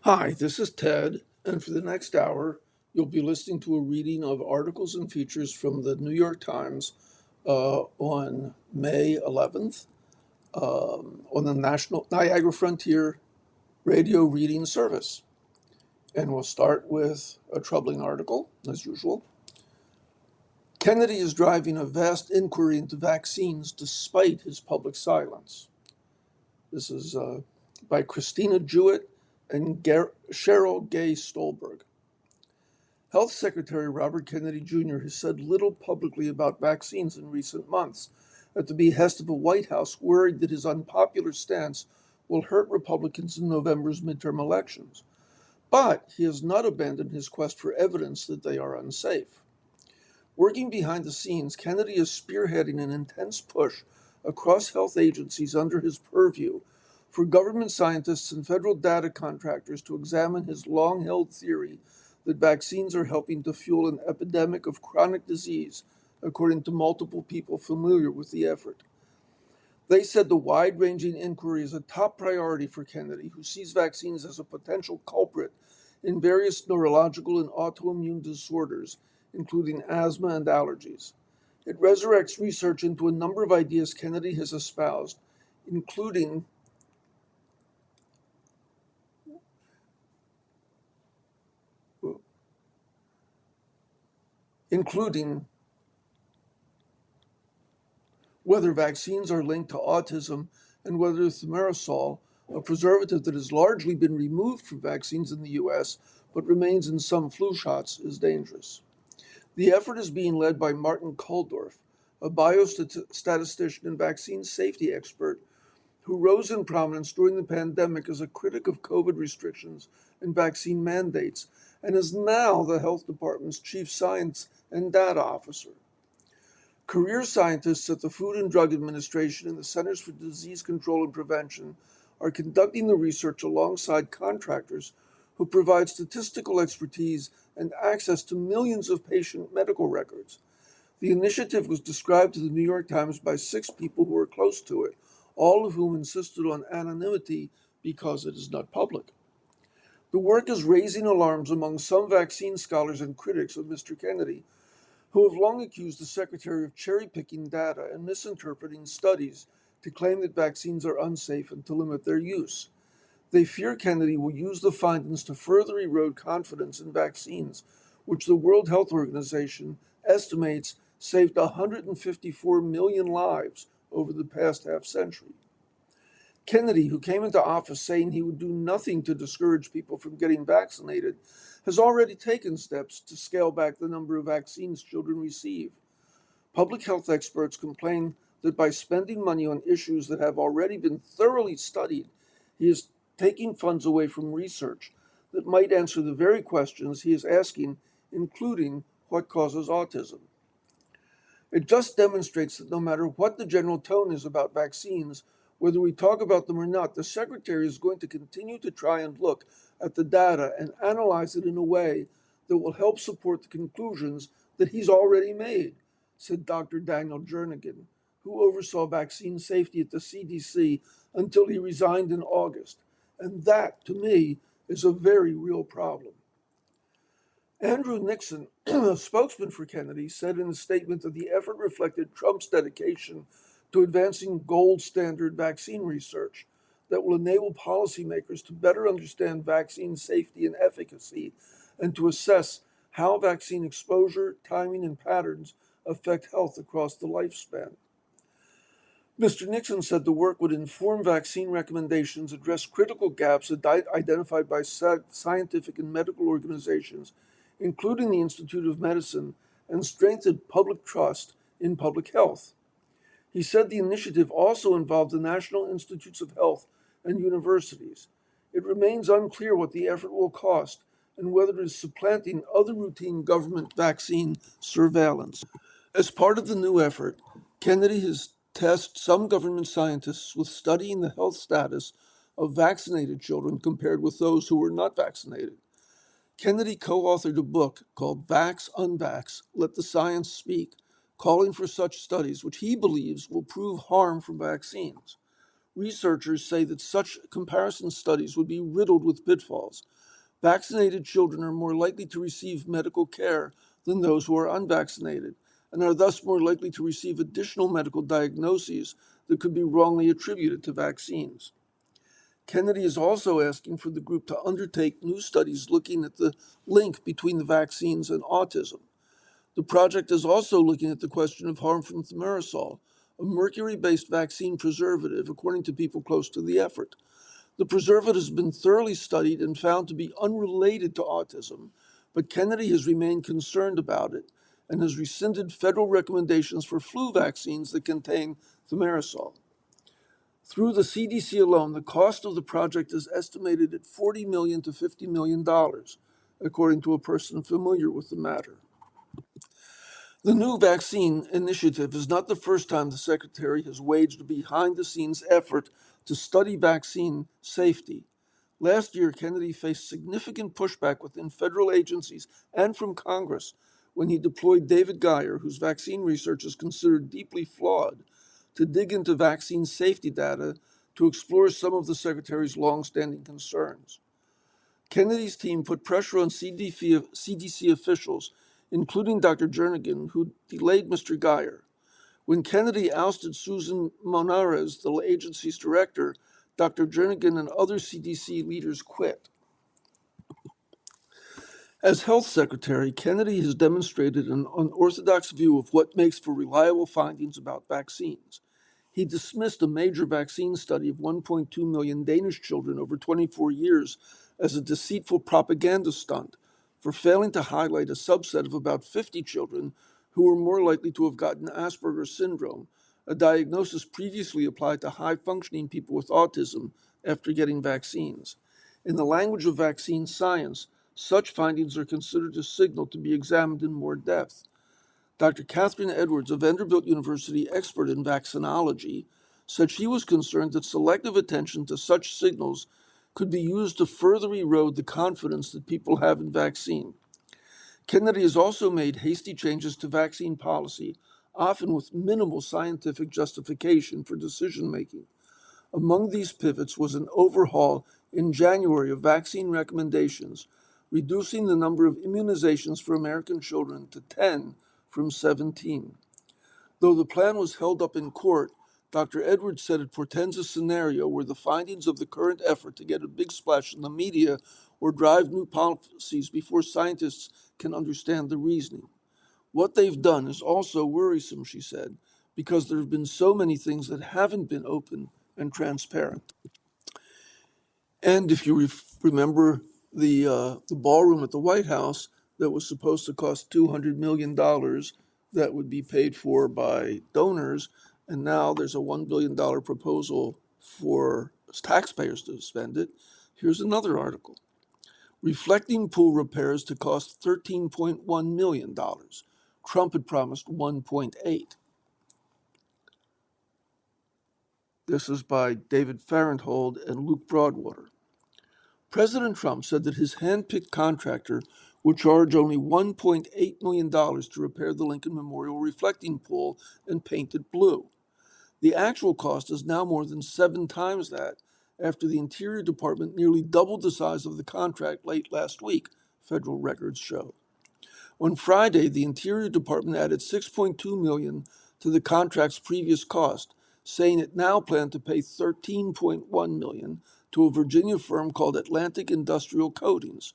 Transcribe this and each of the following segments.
Hi, this is Ted, and for the next hour, you'll be listening to a reading of articles and features from the New York Times on May 11th on the National Niagara Frontier Radio Reading Service. And we'll start with a troubling article, as usual. Kennedy is driving a vast inquiry into vaccines despite his public silence. This is by Christina Jewett and Cheryl Gay Stolberg. Health Secretary Robert Kennedy Jr. has said little publicly about vaccines in recent months, at the behest of a White House worried that his unpopular stance will hurt Republicans in November's midterm elections. But he has not abandoned his quest for evidence that they are unsafe. Working behind the scenes, Kennedy is spearheading an intense push across health agencies under his purview for government scientists and federal data contractors to examine his long-held theory that vaccines are helping to fuel an epidemic of chronic disease, according to multiple people familiar with the effort. They said the wide-ranging inquiry is a top priority for Kennedy, who sees vaccines as a potential culprit in various neurological and autoimmune disorders, including asthma and allergies. It resurrects research into a number of ideas Kennedy has espoused, including including whether vaccines are linked to autism and whether thimerosal, a preservative that has largely been removed from vaccines in the US but remains in some flu shots, is dangerous. The effort is being led by Martin Kulldorff, a biostatistician and vaccine safety expert who rose in prominence during the pandemic as a critic of COVID restrictions and vaccine mandates, and is now the health department's chief science and data officer. Career scientists at the Food and Drug Administration and the Centers for Disease Control and Prevention are conducting the research alongside contractors who provide statistical expertise and access to millions of patient medical records. The initiative was described to the New York Times by 6 people who were close to it, all of whom insisted on anonymity because it is not public. The work is raising alarms among some vaccine scholars and critics of Mr. Kennedy, who have long accused the Secretary of cherry-picking data and misinterpreting studies to claim that vaccines are unsafe and to limit their use. They fear Kennedy will use the findings to further erode confidence in vaccines, which the World Health Organization estimates saved 154 million lives over the past half century. Kennedy, who came into office saying he would do nothing to discourage people from getting vaccinated, has already taken steps to scale back the number of vaccines children receive. Public health experts complain that by spending money on issues that have already been thoroughly studied, he is taking funds away from research that might answer the very questions he is asking, including what causes autism. It just demonstrates that no matter what the general tone is about vaccines, whether we talk about them or not, the Secretary is going to continue to try and look at the data and analyze it in a way that will help support the conclusions that he's already made, said Dr. Daniel Jernigan, who oversaw vaccine safety at the CDC until he resigned in August. And that, to me, is a very real problem. Andrew Nixon, a spokesman for Kennedy, said in a statement that the effort reflected Trump's dedication to advancing gold standard vaccine research that will enable policymakers to better understand vaccine safety and efficacy and to assess how vaccine exposure, timing, and patterns affect health across the lifespan. Mr. Nixon said the work would inform vaccine recommendations, address critical gaps identified by scientific and medical organizations, including the Institute of Medicine, and strengthen public trust in public health. He said the initiative also involved the National Institutes of Health and universities. It remains unclear what the effort will cost and whether it is supplanting other routine government vaccine surveillance. As part of the new effort, Kennedy has tasked some government scientists with studying the health status of vaccinated children compared with those who were not vaccinated. Kennedy co-authored a book called Vax Unvax, Let the Science Speak, calling for such studies, which he believes will prove harm from vaccines. Researchers say that such comparison studies would be riddled with pitfalls. Vaccinated children are more likely to receive medical care than those who are unvaccinated, and are thus more likely to receive additional medical diagnoses that could be wrongly attributed to vaccines. Kennedy is also asking for the group to undertake new studies looking at the link between the vaccines and autism. The project is also looking at the question of harm from thimerosal, a mercury-based vaccine preservative, according to people close to the effort. The preservative has been thoroughly studied and found to be unrelated to autism, but Kennedy has remained concerned about it and has rescinded federal recommendations for flu vaccines that contain thimerosal. Through the CDC alone, the cost of the project is estimated at $40 million to $50 million, according to a person familiar with the matter. The new vaccine initiative is not the first time the Secretary has waged a behind the scenes effort to study vaccine safety. Last year, Kennedy faced significant pushback within federal agencies and from Congress when he deployed David Geyer, whose vaccine research is considered deeply flawed, to dig into vaccine safety data to explore some of the Secretary's longstanding concerns. Kennedy's team put pressure on CDC officials, including Dr. Jernigan, who delayed Mr. Geyer. When Kennedy ousted Susan Monarez, the agency's director, Dr. Jernigan and other CDC leaders quit. As health secretary, Kennedy has demonstrated an unorthodox view of what makes for reliable findings about vaccines. He dismissed a major vaccine study of 1.2 million Danish children over 24 years as a deceitful propaganda stunt for failing to highlight a subset of about 50 children who were more likely to have gotten Asperger's syndrome, a diagnosis previously applied to high-functioning people with autism after getting vaccines. In the language of vaccine science, such findings are considered a signal to be examined in more depth. Dr. Catherine Edwards, a Vanderbilt University expert in vaccinology, said she was concerned that selective attention to such signals could be used to further erode the confidence that people have in vaccine. Kennedy has also made hasty changes to vaccine policy, often with minimal scientific justification for decision making. Among these pivots was an overhaul in January of vaccine recommendations, reducing the number of immunizations for American children to 10 from 17. Though the plan was held up in court, Dr. Edwards said it portends a scenario where the findings of the current effort to get a big splash in the media or drive new policies before scientists can understand the reasoning. What they've done is also worrisome, she said, because there have been so many things that haven't been open and transparent. And if you remember the ballroom at the White House that was supposed to cost $200 million, that would be paid for by donors, and now there's a $1 billion proposal for taxpayers to spend it. Here's another article. Reflecting pool repairs to cost $13.1 million. Trump had promised 1.8. This is by David Farenthold and Luke Broadwater. President Trump said that his hand-picked contractor would charge only $1.8 million to repair the Lincoln Memorial reflecting pool and paint it blue. The actual cost is now more than 7 times that, after the Interior Department nearly doubled the size of the contract late last week, federal records show. On Friday, the Interior Department added $6.2 million to the contract's previous cost, saying it now planned to pay $13.1 million to a Virginia firm called Atlantic Industrial Coatings.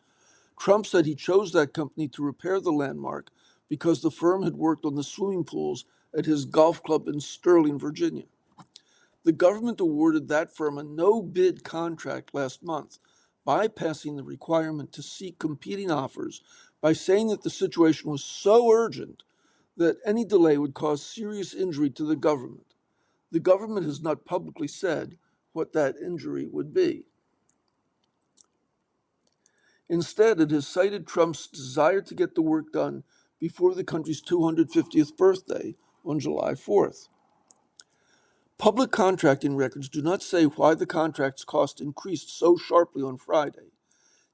Trump said he chose that company to repair the landmark because the firm had worked on the swimming pools at his golf club in Sterling, Virginia. The government awarded that firm a no-bid contract last month, bypassing the requirement to seek competing offers by saying that the situation was so urgent that any delay would cause serious injury to the government. The government has not publicly said what that injury would be. Instead, it has cited Trump's desire to get the work done before the country's 250th birthday on July 4th. Public contracting records do not say why the contract's cost increased so sharply on Friday.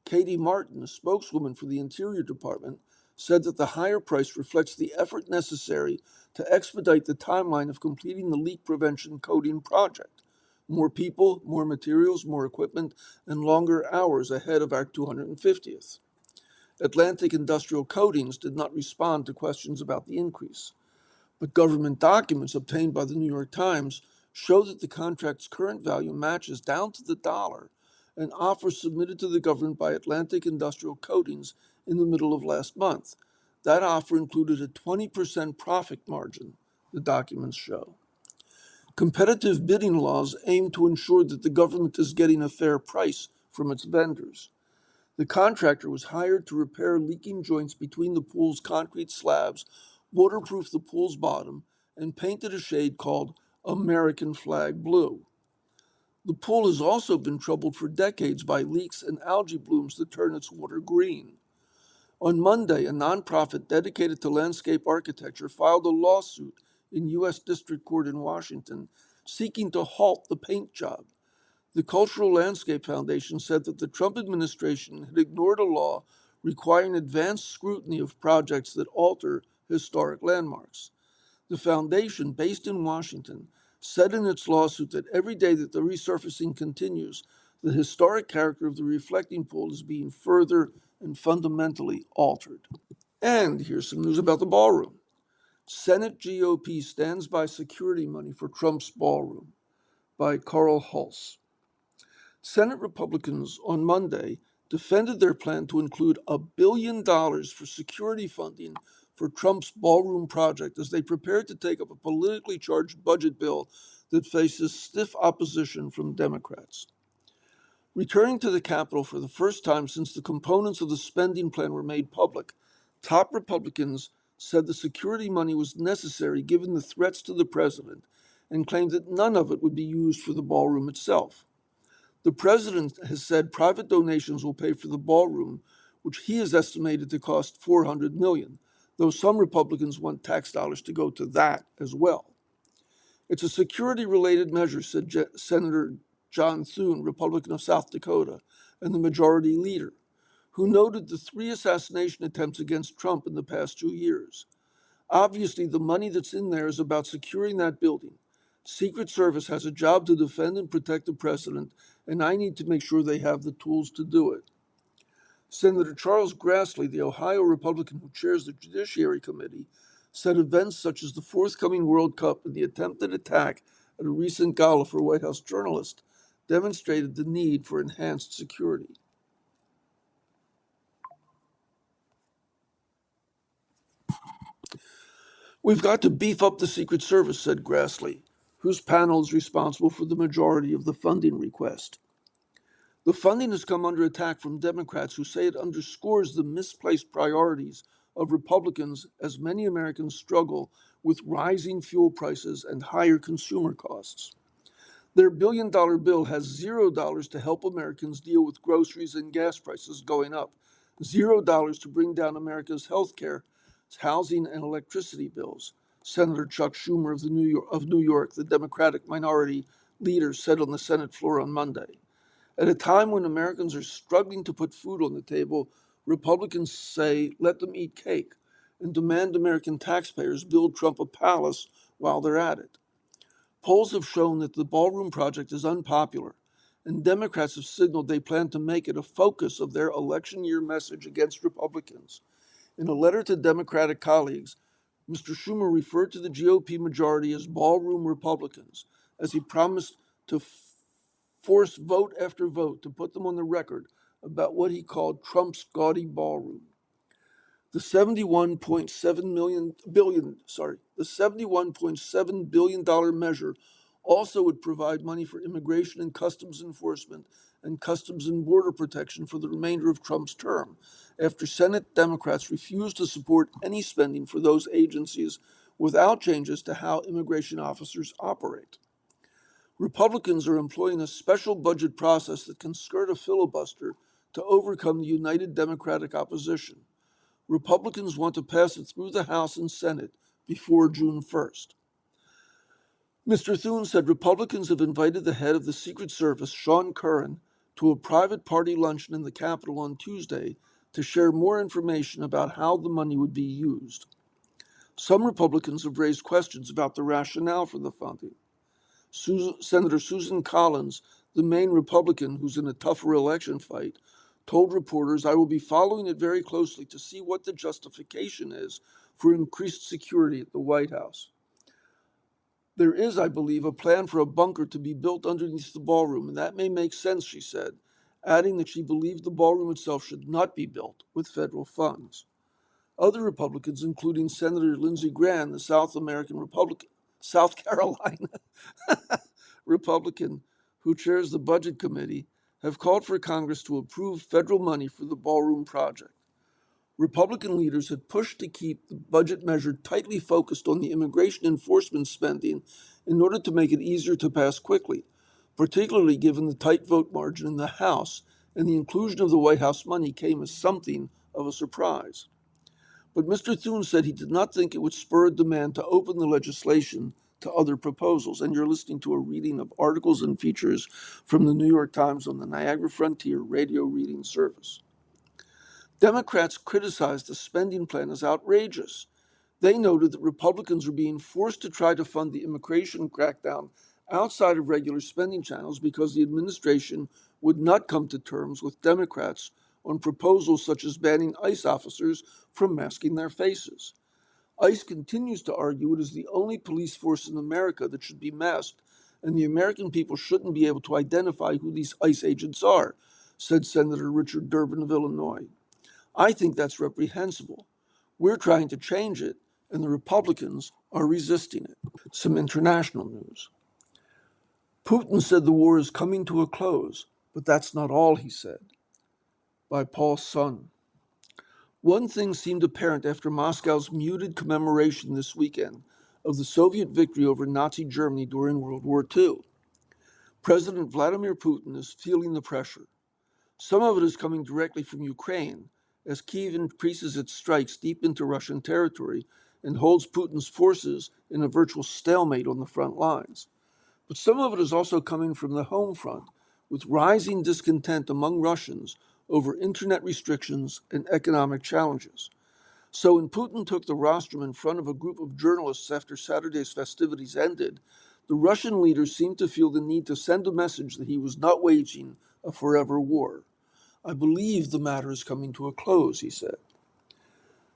Katie Martin, a spokeswoman for the Interior Department, said that the higher price reflects the effort necessary to expedite the timeline of completing the leak prevention coating project. more people, more materials, more equipment, and longer hours ahead of Act 250th. Atlantic Industrial Coatings did not respond to questions about the increase, but government documents obtained by the New York Times show that the contract's current value matches down to the dollar an offer submitted to the government by Atlantic Industrial Coatings in the middle of last month. That offer included a 20% profit margin, the documents show. Competitive bidding laws aim to ensure that the government is getting a fair price from its vendors. The contractor was hired to repair leaking joints between the pool's concrete slabs, waterproof the pool's bottom, and painted a shade called American Flag Blue. The pool has also been troubled for decades by leaks and algae blooms that turn its water green. On Monday, a nonprofit dedicated to landscape architecture filed a lawsuit in U.S. District Court in Washington seeking to halt the paint job. The Cultural Landscape Foundation said that the Trump administration had ignored a law requiring advanced scrutiny of projects that alter historic landmarks. The foundation, based in Washington, said in its lawsuit that every day that the resurfacing continues, the historic character of the reflecting pool is being further and fundamentally altered. And here's some news about the ballroom. Senate GOP stands by security money for Trump's ballroom, by Carl Hulse. Senate Republicans on Monday defended their plan to include $1 billion for security funding for Trump's ballroom project as they prepared to take up a politically charged budget bill that faces stiff opposition from Democrats. Returning to the Capitol for the first time since the components of the spending plan were made public, top Republicans said the security money was necessary given the threats to the president and claimed that none of it would be used for the ballroom itself. The president has said private donations will pay for the ballroom, which he has estimated to cost $400 million, though some Republicans want tax dollars to go to that as well. It's a security-related measure, said Senator John Thune, Republican of South Dakota, and the majority leader, who noted the 3 assassination attempts against Trump in the past 2 years. Obviously, the money that's in there is about securing that building. Secret Service has a job to defend and protect the president, and I need to make sure they have the tools to do it. Senator Charles Grassley, the Ohio Republican who chairs the Judiciary Committee, said events such as the forthcoming World Cup and the attempted attack at a recent gala for White House journalists demonstrated the need for enhanced security. We've got to beef up the Secret Service, said Grassley, whose panel is responsible for the majority of the funding request. The funding has come under attack from Democrats who say it underscores the misplaced priorities of Republicans as many Americans struggle with rising fuel prices and higher consumer costs. Their billion-dollar bill has $0 to help Americans deal with groceries and gas prices going up, $0 to bring down America's health care, housing, and electricity bills, Senator Chuck Schumer of New York, the Democratic minority leader, said on the Senate floor on Monday. At a time when Americans are struggling to put food on the table, Republicans say let them eat cake and demand American taxpayers build Trump a palace while they're at it. Polls have shown that the ballroom project is unpopular, and Democrats have signaled they plan to make it a focus of their election year message against Republicans. In a letter to Democratic colleagues, Mr. Schumer referred to the GOP majority as ballroom Republicans, as he promised to force vote after vote to put them on the record about what he called Trump's gaudy ballroom. The $71.7 billion measure also would provide money for immigration and customs enforcement and customs and border protection for the remainder of Trump's term, after Senate Democrats refused to support any spending for those agencies without changes to how immigration officers operate. Republicans are employing a special budget process that can skirt a filibuster to overcome the united Democratic opposition. Republicans want to pass it through the House and Senate before June 1st. Mr. Thune said Republicans have invited the head of the Secret Service, Sean Curran, to a private party luncheon in the Capitol on Tuesday to share more information about how the money would be used. Some Republicans have raised questions about the rationale for the funding. Senator Susan Collins, the Maine Republican who's in a tougher election fight, told reporters, "I will be following it very closely to see what the justification is for increased security at the White House. There is, I believe, a plan for a bunker to be built underneath the ballroom, and that may make sense," she said, adding that she believed the ballroom itself should not be built with federal funds. Other Republicans, including Senator Lindsey Graham, the South Carolina Republican who chairs the Budget Committee, have called for Congress to approve federal money for the ballroom project. Republican leaders had pushed to keep the budget measure tightly focused on the immigration enforcement spending in order to make it easier to pass quickly, particularly given the tight vote margin in the House, and the inclusion of the White House money came as something of a surprise. But Mr. Thune said he did not think it would spur a demand to open the legislation to other proposals. And you're listening to a reading of articles and features from the New York Times on the Niagara Frontier radio reading service. Democrats criticized the spending plan as outrageous. They noted that Republicans were being forced to try to fund the immigration crackdown outside of regular spending channels because the administration would not come to terms with Democrats on proposals such as banning ICE officers from masking their faces. ICE continues to argue it is the only police force in America that should be masked, and the American people shouldn't be able to identify who these ICE agents are, said Senator Richard Durbin of Illinois. I think that's reprehensible. We're trying to change it, and the Republicans are resisting it. Some international news. Putin said the war is coming to a close, but that's not all he said. By Paul Sun. One thing seemed apparent after Moscow's muted commemoration this weekend of the Soviet victory over Nazi Germany during World War II. President Vladimir Putin is feeling the pressure. Some of it is coming directly from Ukraine, as Kyiv increases its strikes deep into Russian territory and holds Putin's forces in a virtual stalemate on the front lines. But some of it is also coming from the home front, with rising discontent among Russians over internet restrictions and economic challenges. So when Putin took the rostrum in front of a group of journalists after Saturday's festivities ended, the Russian leader seemed to feel the need to send a message that he was not waging a forever war. I believe the matter is coming to a close, he said.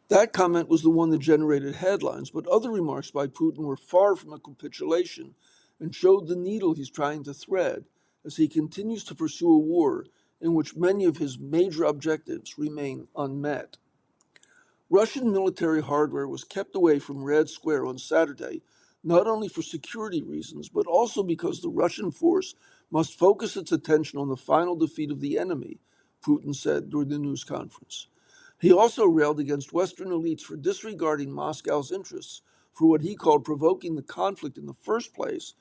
That comment was the one that generated headlines, but other remarks by Putin were far from a capitulation and showed the needle he's trying to thread as he continues to pursue a war in which many of his major objectives remain unmet. Russian military hardware was kept away from Red Square on Saturday, not only for security reasons, but also because the Russian force must focus its attention on the final defeat of the enemy, Putin said during the news conference. He also railed against Western elites for disregarding Moscow's interests, for what he called provoking the conflict in the first place,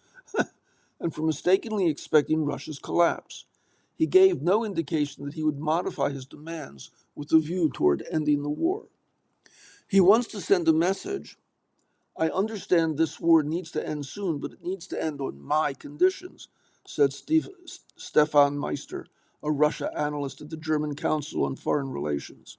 and for mistakenly expecting Russia's collapse. He gave no indication that he would modify his demands with a view toward ending the war. He wants to send a message: I understand this war needs to end soon, but it needs to end on my conditions, said Stefan Meister, a Russia analyst at the German Council on Foreign Relations.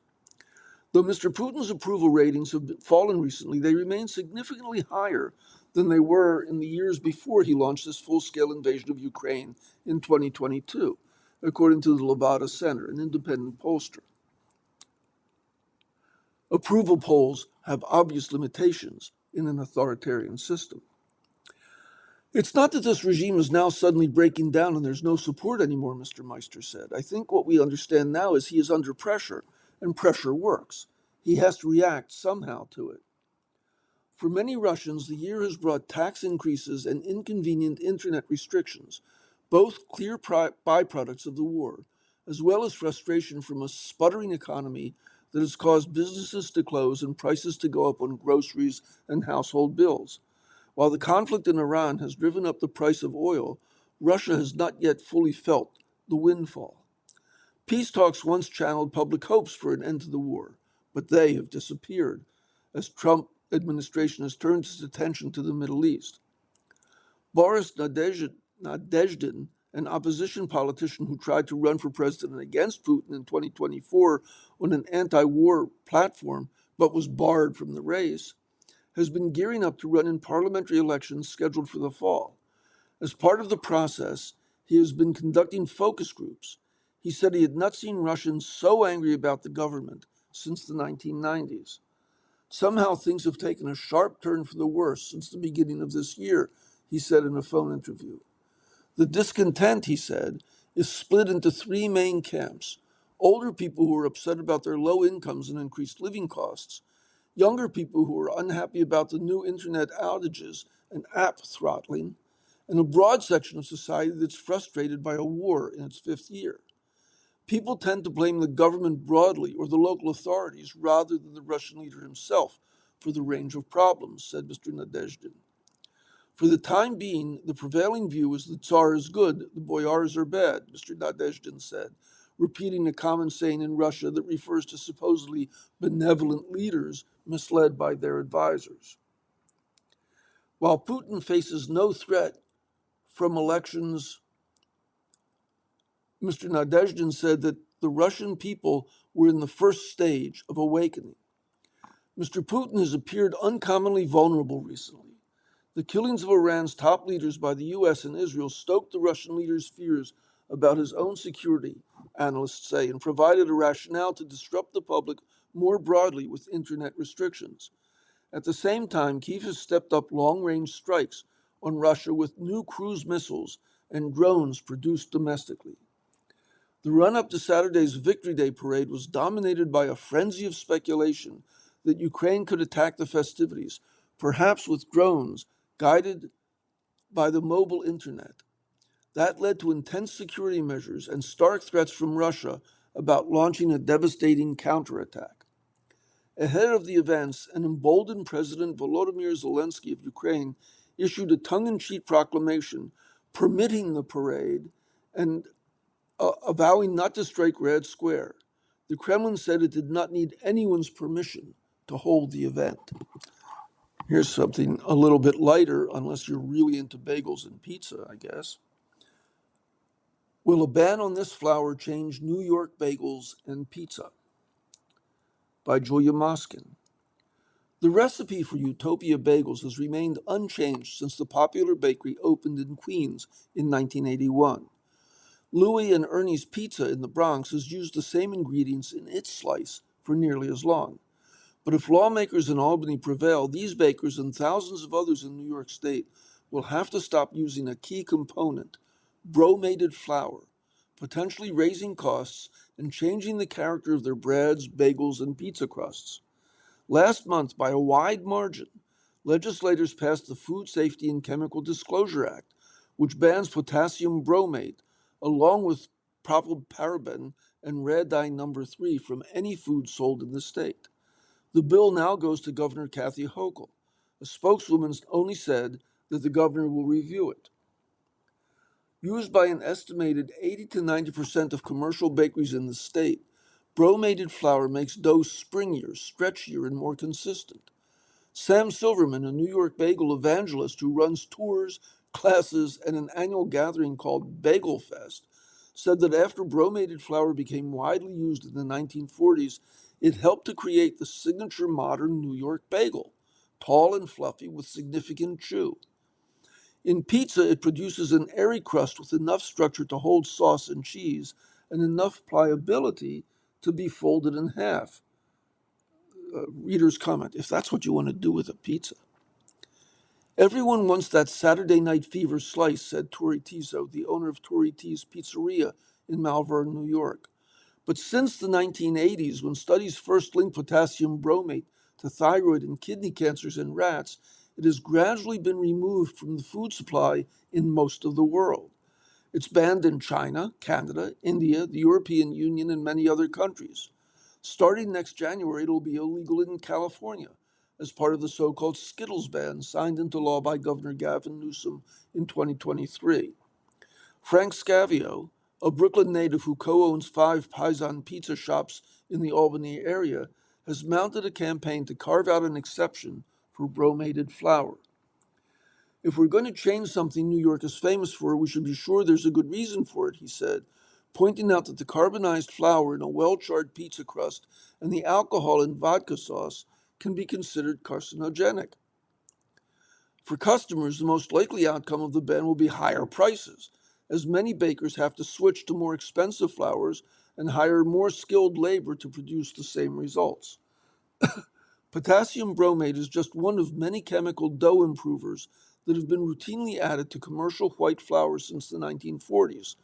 Though Mr. Putin's approval ratings have fallen recently, they remain significantly higher than they were in the years before he launched this full-scale invasion of Ukraine in 2022, according to the Levada Center, an independent pollster. Approval polls have obvious limitations in an authoritarian system. It's not that this regime is now suddenly breaking down and there's no support anymore, Mr. Meister said. I think what we understand now is he is under pressure, and pressure works. He has to react somehow to it. For many Russians, the year has brought tax increases and inconvenient internet restrictions, both clear byproducts of the war, as well as frustration from a sputtering economy that has caused businesses to close and prices to go up on groceries and household bills. While the conflict in Iran has driven up the price of oil, Russia has not yet fully felt the windfall. Peace talks once channeled public hopes for an end to the war, but they have disappeared as Trump administration has turned its attention to the Middle East. Boris Nadezhdin, an opposition politician who tried to run for president against Putin in 2024 on an anti-war platform but was barred from the race, has been gearing up to run in parliamentary elections scheduled for the fall. As part of the process, he has been conducting focus groups. He said he had not seen Russians so angry about the government since the 1990s. Somehow things have taken a sharp turn for the worse since the beginning of this year, he said in a phone interview. The discontent, he said, is split into three main camps: older people who are upset about their low incomes and increased living costs, younger people who are unhappy about the new internet outages and app throttling, and a broad section of society that's frustrated by a war in its fifth year. People tend to blame the government broadly or the local authorities rather than the Russian leader himself for the range of problems, said Mr. Nadezhdin. For the time being, the prevailing view is the Tsar is good, the boyars are bad, Mr. Nadezhdin said, repeating a common saying in Russia that refers to supposedly benevolent leaders misled by their advisors. While Putin faces no threat from elections, Mr. Nadezhdin said that the Russian people were in the first stage of awakening. Mr. Putin has appeared uncommonly vulnerable recently. The killings of Iran's top leaders by the US and Israel stoked the Russian leader's fears about his own security, analysts say, and provided a rationale to disrupt the public more broadly with internet restrictions. At the same time, Kyiv has stepped up long-range strikes on Russia with new cruise missiles and drones produced domestically. The run-up to Saturday's Victory Day parade was dominated by a frenzy of speculation that Ukraine could attack the festivities, perhaps with drones guided by the mobile internet. That led to intense security measures and stark threats from Russia about launching a devastating counterattack. Ahead of the events, an emboldened President Volodymyr Zelensky of Ukraine issued a tongue-in-cheek proclamation permitting the parade and avowing not to strike Red Square. The Kremlin said it did not need anyone's permission to hold the event. Here's something a little bit lighter, unless you're really into bagels and pizza, I guess. Will a ban on this flour change New York bagels and pizza? By Julia Moskin. The recipe for Utopia Bagels has remained unchanged since the popular bakery opened in Queens in 1981. Louie and Ernie's Pizza in the Bronx has used the same ingredients in its slice for nearly as long. But if lawmakers in Albany prevail, these bakers and thousands of others in New York State will have to stop using a key component, bromated flour, potentially raising costs and changing the character of their breads, bagels, and pizza crusts. Last month, by a wide margin, legislators passed the Food Safety and Chemical Disclosure Act, which bans potassium bromate, along with propylparaben and red dye number 3 from any food sold in the state. The bill now goes to Governor Kathy Hochul. A spokeswoman only said that the governor will review it. Used by an estimated 80 to 90% of commercial bakeries in the state, bromated flour makes dough springier, stretchier, and more consistent. Sam Silverman, a New York bagel evangelist who runs tours, classes, and an annual gathering called Bagel Fest, said that after bromated flour became widely used in the 1940s, it helped to create the signature modern New York bagel, tall and fluffy with significant chew. In pizza, it produces an airy crust with enough structure to hold sauce and cheese and enough pliability to be folded in half. Readers comment, if that's what you want to do with a pizza. Everyone wants that Saturday Night Fever slice, said Tori Tiso, the owner of Tori T's Pizzeria in Malvern, New York. But since the 1980s, when studies first linked potassium bromate to thyroid and kidney cancers in rats, it has gradually been removed from the food supply in most of the world. It's banned in China, Canada, India, the European Union, and many other countries. Starting next January, it will be illegal in California as part of the so-called Skittles ban signed into law by Governor Gavin Newsom in 2023. Frank Scavio, a Brooklyn native who co-owns 5 Paisan pizza shops in the Albany area, has mounted a campaign to carve out an exception for bromated flour. If we're going to change something New York is famous for, we should be sure there's a good reason for it, he said, pointing out that the carbonized flour in a well-charred pizza crust and the alcohol in vodka sauce can be considered carcinogenic. For customers, the most likely outcome of the ban will be higher prices, as many bakers have to switch to more expensive flours and hire more skilled labor to produce the same results. Potassium bromate is just one of many chemical dough improvers that have been routinely added to commercial white flour since the 1940s.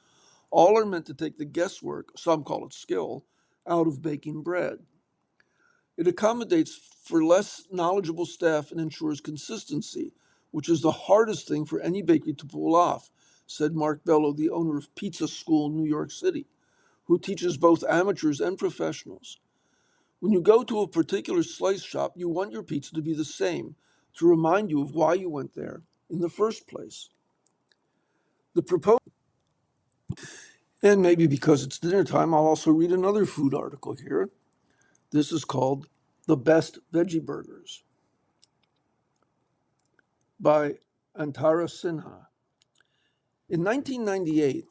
All are meant to take the guesswork, some call it skill, out of baking bread. It accommodates for less knowledgeable staff and ensures consistency, which is the hardest thing for any bakery to pull off, said Mark Bello, the owner of Pizza School in New York City, who teaches both amateurs and professionals. When you go to a particular slice shop, you want your pizza to be the same, to remind you of why you went there in the first place. The proposed, and maybe because it's dinner time, I'll also read another food article here. This is called The Best Veggie Burgers by Antara Sinha. In 1998,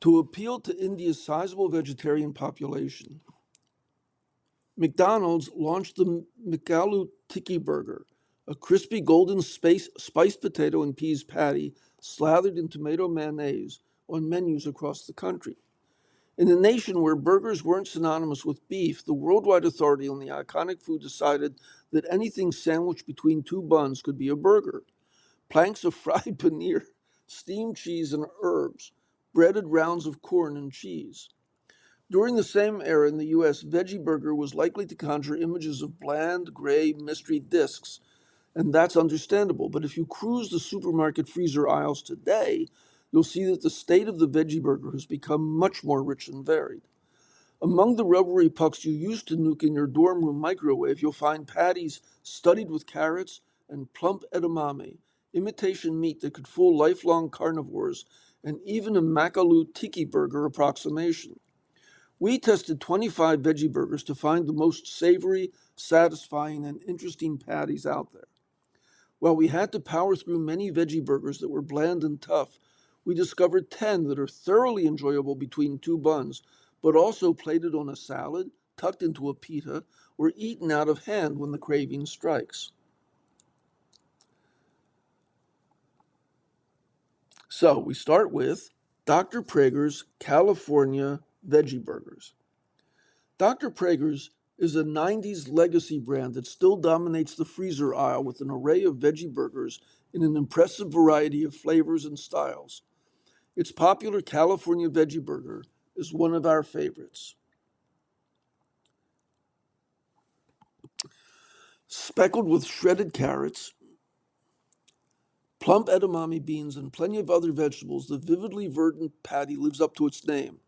to appeal to India's sizable vegetarian population, McDonald's launched the McAloo Tikki Burger, a crispy golden spiced potato and peas patty slathered in tomato mayonnaise on menus across the country. In a nation where burgers weren't synonymous with beef, the worldwide authority on the iconic food decided that anything sandwiched between two buns could be a burger. Planks of fried paneer, steamed cheese and herbs, breaded rounds of corn and cheese. During the same era in the US, veggie burger was likely to conjure images of bland, gray, mystery discs, and that's understandable. But if you cruise the supermarket freezer aisles today, you'll see that the state of the veggie burger has become much more rich and varied. Among the rubbery pucks you used to nuke in your dorm room microwave, you'll find patties studded with carrots and plump edamame, imitation meat that could fool lifelong carnivores, and even a McAloo Tikki burger approximation. We tested 25 veggie burgers to find the most savory, satisfying, and interesting patties out there. While we had to power through many veggie burgers that were bland and tough, we discovered 10 that are thoroughly enjoyable between two buns, but also plated on a salad, tucked into a pita, or eaten out of hand when the craving strikes. So we start with Dr. Prager's California Veggie Burgers. Dr. Prager's is a 90s legacy brand that still dominates the freezer aisle with an array of veggie burgers in an impressive variety of flavors and styles. Its popular California Veggie Burger is one of our favorites. Speckled with shredded carrots, plump edamame beans, and plenty of other vegetables, the vividly verdant patty lives up to its name.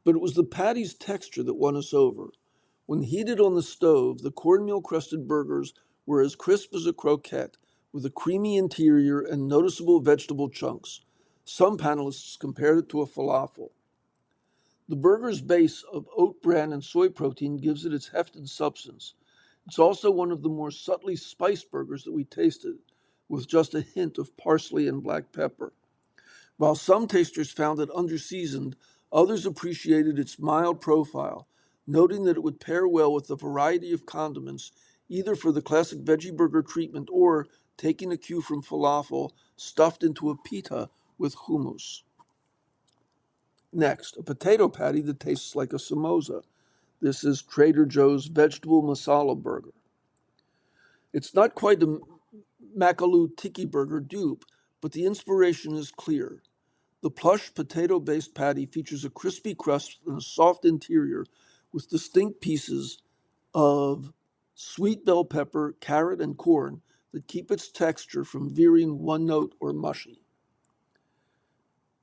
But it was the patty's texture that won us over. When heated on the stove, the cornmeal-crusted burgers were as crisp as a croquette, with a creamy interior and noticeable vegetable chunks. Some panelists compared it to a falafel. The burger's base of oat bran and soy protein gives it its heft and substance. It's also one of the more subtly spiced burgers that we tasted, with just a hint of parsley and black pepper. While some tasters found it underseasoned, others appreciated its mild profile, noting that it would pair well with a variety of condiments, either for the classic veggie burger treatment or, taking a cue from falafel, stuffed into a pita with hummus. Next, a potato patty that tastes like a samosa. This is Trader Joe's vegetable masala burger. It's not quite a McAloo Tikki burger dupe, but the inspiration is clear. The plush potato-based patty features a crispy crust and a soft interior with distinct pieces of sweet bell pepper, carrot, and corn that keep its texture from veering one note or mushy.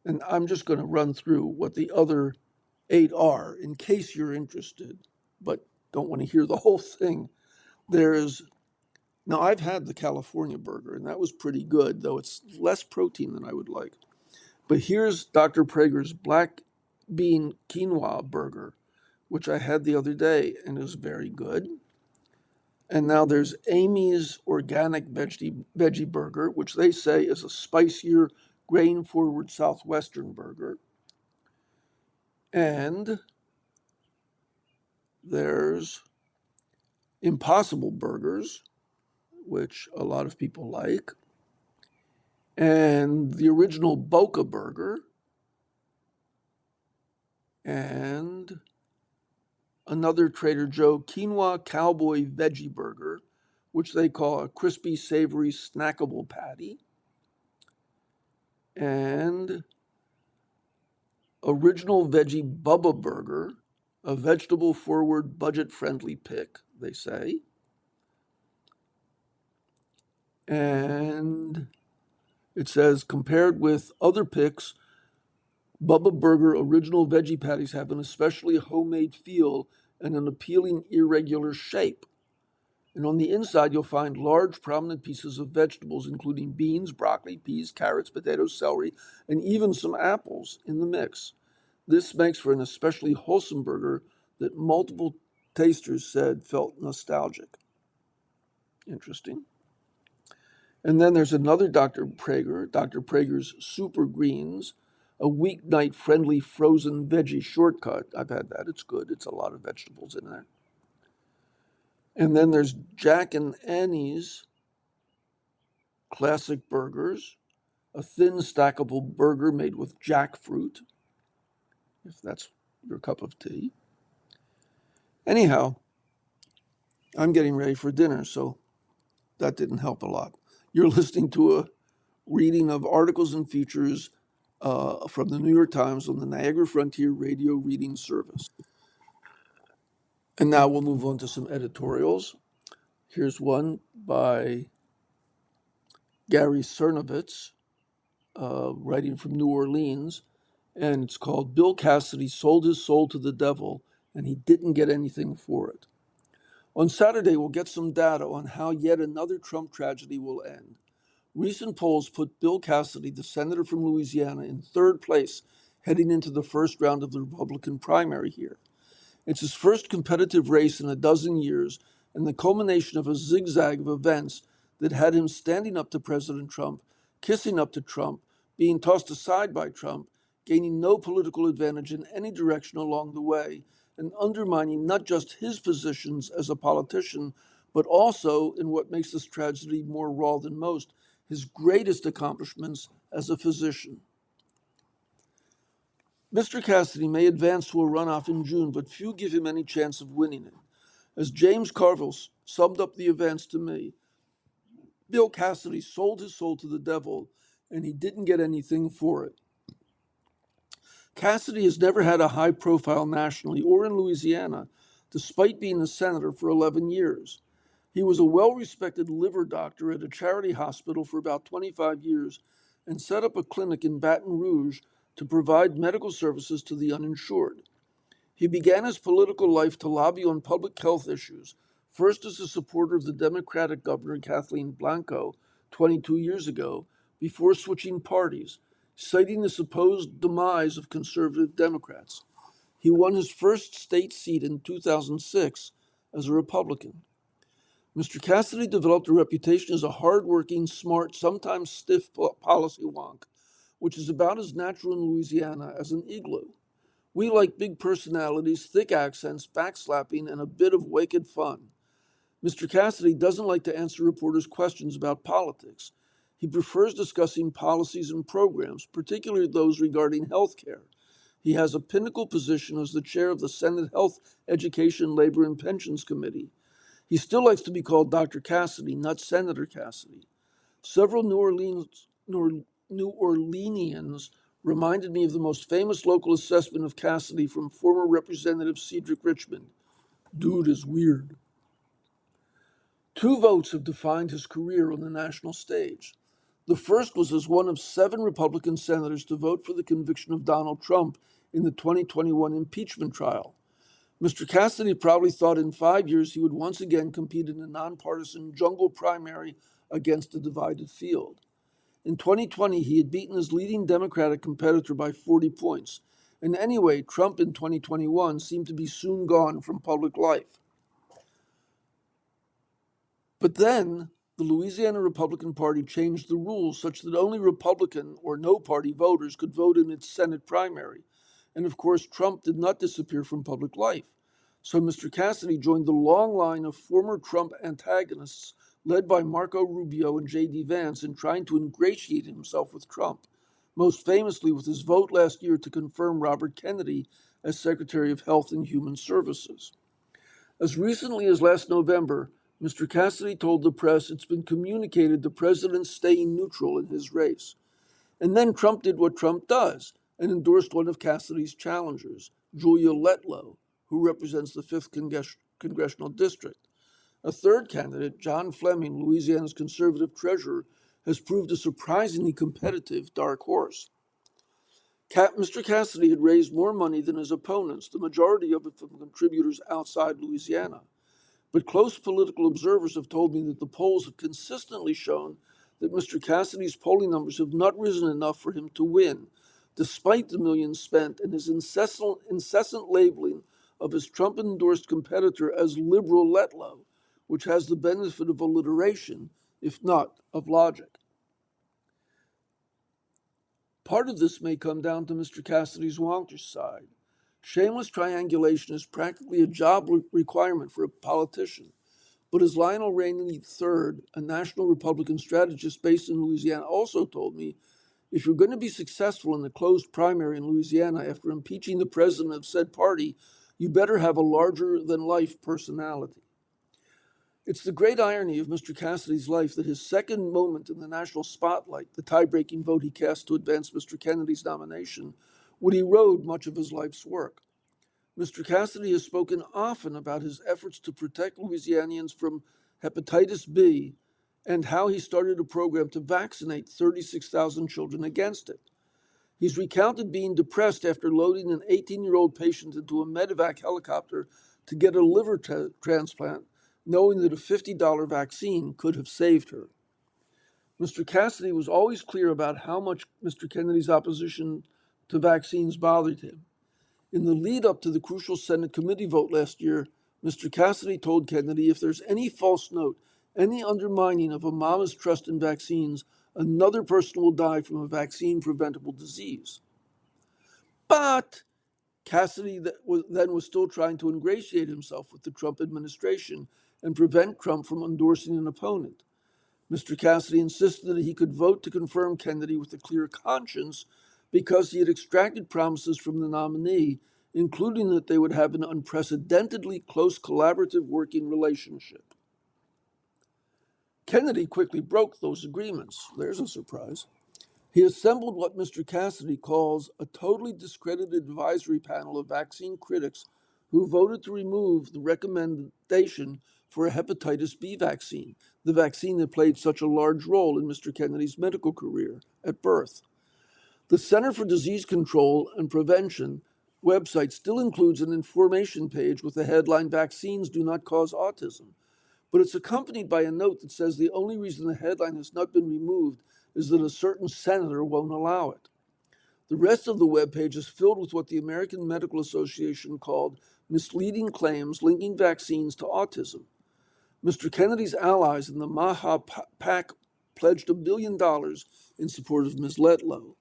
And I'm just going to run through what the other 8 are in case you're interested, but don't want to hear the whole thing. Now I've had the California burger, and that was pretty good, though it's less protein than I would like. But here's Dr. Prager's black bean quinoa burger, which I had the other day and is very good. And now there's Amy's organic veggie burger, which they say is a spicier, grain-forward Southwestern burger. And there's Impossible Burgers, which a lot of people like. and the original Boca Burger, and another Trader Joe Quinoa Cowboy Veggie Burger, which they call a crispy, savory, snackable patty, and original veggie Bubba Burger, a vegetable forward, budget friendly pick, they say. And it says, compared with other picks, Bubba Burger original veggie patties have an especially homemade feel and an appealing irregular shape. And on the inside, you'll find large, prominent pieces of vegetables, including beans, broccoli, peas, carrots, potatoes, celery, and even some apples in the mix. This makes for an especially wholesome burger that multiple tasters said felt nostalgic. Interesting. And then there's another Dr. Prager's Super Greens, a weeknight friendly frozen veggie shortcut. I've had that. It's good. It's a lot of vegetables in there. And then there's Jack and Annie's Classic Burgers, a thin stackable burger made with jackfruit, if that's your cup of tea. Anyhow, I'm getting ready for dinner, so that didn't help a lot. You're listening to a reading of articles and features from the New York Times on the Niagara Frontier Radio Reading Service. And now we'll move on to some editorials. Here's one by Gary Cernovitz, writing from New Orleans, and it's called Bill Cassidy Sold His Soul to the Devil, and He Didn't Get Anything for It. On Saturday, we'll get some data on how yet another Trump tragedy will end. Recent polls put Bill Cassidy, the senator from Louisiana, in third place heading into the first round of the Republican primary here. It's his first competitive race in a dozen years and the culmination of a zigzag of events that had him standing up to President Trump, kissing up to Trump, being tossed aside by Trump, gaining no political advantage in any direction along the way, and undermining not just his positions as a politician, but also, in what makes this tragedy more raw than most, his greatest accomplishments as a physician. Mr. Cassidy may advance to a runoff in June, but few give him any chance of winning it. As James Carville summed up the events to me, Bill Cassidy sold his soul to the devil, and he didn't get anything for it. Cassidy has never had a high profile nationally or in Louisiana, despite being a senator for 11 years. He was a well-respected liver doctor at a charity hospital for about 25 years and set up a clinic in Baton Rouge to provide medical services to the uninsured. He began his political life to lobby on public health issues, first as a supporter of the Democratic Governor Kathleen Blanco 22 years ago, before switching parties, citing the supposed demise of conservative Democrats. He won his first state seat in 2006 as a Republican. Mr. Cassidy developed a reputation as a hard-working, smart, sometimes stiff policy wonk, which is about as natural in Louisiana as an igloo. We like big personalities, thick accents, backslapping, and a bit of wicked fun. Mr. Cassidy doesn't like to answer reporters' questions about politics. He prefers discussing policies and programs, particularly those regarding health care. He has a pinnacle position as the chair of the Senate Health, Education, Labor, and Pensions Committee. He still likes to be called Dr. Cassidy, not Senator Cassidy. Several New Orleanians reminded me of the most famous local assessment of Cassidy from former Representative Cedric Richmond. Dude is weird. 2 votes have defined his career on the national stage. The first was as one of 7 Republican senators to vote for the conviction of Donald Trump in the 2021 impeachment trial. Mr. Cassidy probably thought in 5 years he would once again compete in a nonpartisan jungle primary against a divided field. In 2020, he had beaten his leading Democratic competitor by 40 points. And anyway, Trump in 2021 seemed to be soon gone from public life. But then, the Louisiana Republican Party changed the rules such that only Republican or no party voters could vote in its Senate primary. And of course, Trump did not disappear from public life. So Mr. Cassidy joined the long line of former Trump antagonists led by Marco Rubio and J.D. Vance, in trying to ingratiate himself with Trump, most famously with his vote last year to confirm Robert Kennedy as Secretary of Health and Human Services. As recently as last November, Mr. Cassidy told the press it's been communicated the president's staying neutral in his race. And then Trump did what Trump does and endorsed one of Cassidy's challengers, Julia Letlow, who represents the 5th Congressional District. A third candidate, John Fleming, Louisiana's conservative treasurer, has proved a surprisingly competitive dark horse. Mr. Cassidy had raised more money than his opponents, the majority of it from contributors outside Louisiana. But close political observers have told me that the polls have consistently shown that Mr. Cassidy's polling numbers have not risen enough for him to win, despite the millions spent and his incessant labeling of his Trump-endorsed competitor as liberal Letlow, which has the benefit of alliteration, if not of logic. Part of this may come down to Mr. Cassidy's wonkish side. Shameless triangulation is practically a job requirement for a politician. But as Lionel Rainey III, a national Republican strategist based in Louisiana, also told me, if you're going to be successful in the closed primary in Louisiana after impeaching the president of said party, you better have a larger-than-life personality. It's the great irony of Mr. Cassidy's life that his second moment in the national spotlight, the tie-breaking vote he cast to advance Mr. Kennedy's nomination, would erode much of his life's work. Mr. Cassidy has spoken often about his efforts to protect Louisianians from hepatitis B and how he started a program to vaccinate 36,000 children against it. He's recounted being depressed after loading an 18-year-old patient into a medevac helicopter to get a liver transplant, knowing that a $50 vaccine could have saved her. Mr. Cassidy was always clear about how much Mr. Kennedy's opposition to vaccines bothered him. In the lead up to the crucial Senate committee vote last year, Mr. Cassidy told Kennedy if there's any false note, any undermining of a mama's trust in vaccines, another person will die from a vaccine-preventable disease. But Cassidy then was still trying to ingratiate himself with the Trump administration and prevent Trump from endorsing an opponent. Mr. Cassidy insisted that he could vote to confirm Kennedy with a clear conscience because he had extracted promises from the nominee, including that they would have an unprecedentedly close collaborative working relationship. Kennedy quickly broke those agreements. There's a surprise. He assembled what Mr. Cassidy calls a totally discredited advisory panel of vaccine critics who voted to remove the recommendation for a hepatitis B vaccine, the vaccine that played such a large role in Mr. Kennedy's medical career at birth. The Center for Disease Control and Prevention website still includes an information page with the headline, "Vaccines do not cause autism," but it's accompanied by a note that says the only reason the headline has not been removed is that a certain senator won't allow it. The rest of the webpage is filled with what the American Medical Association called misleading claims linking vaccines to autism. Mr. Kennedy's allies in the Maha PAC pledged $1 billion in support of Ms. Letlow.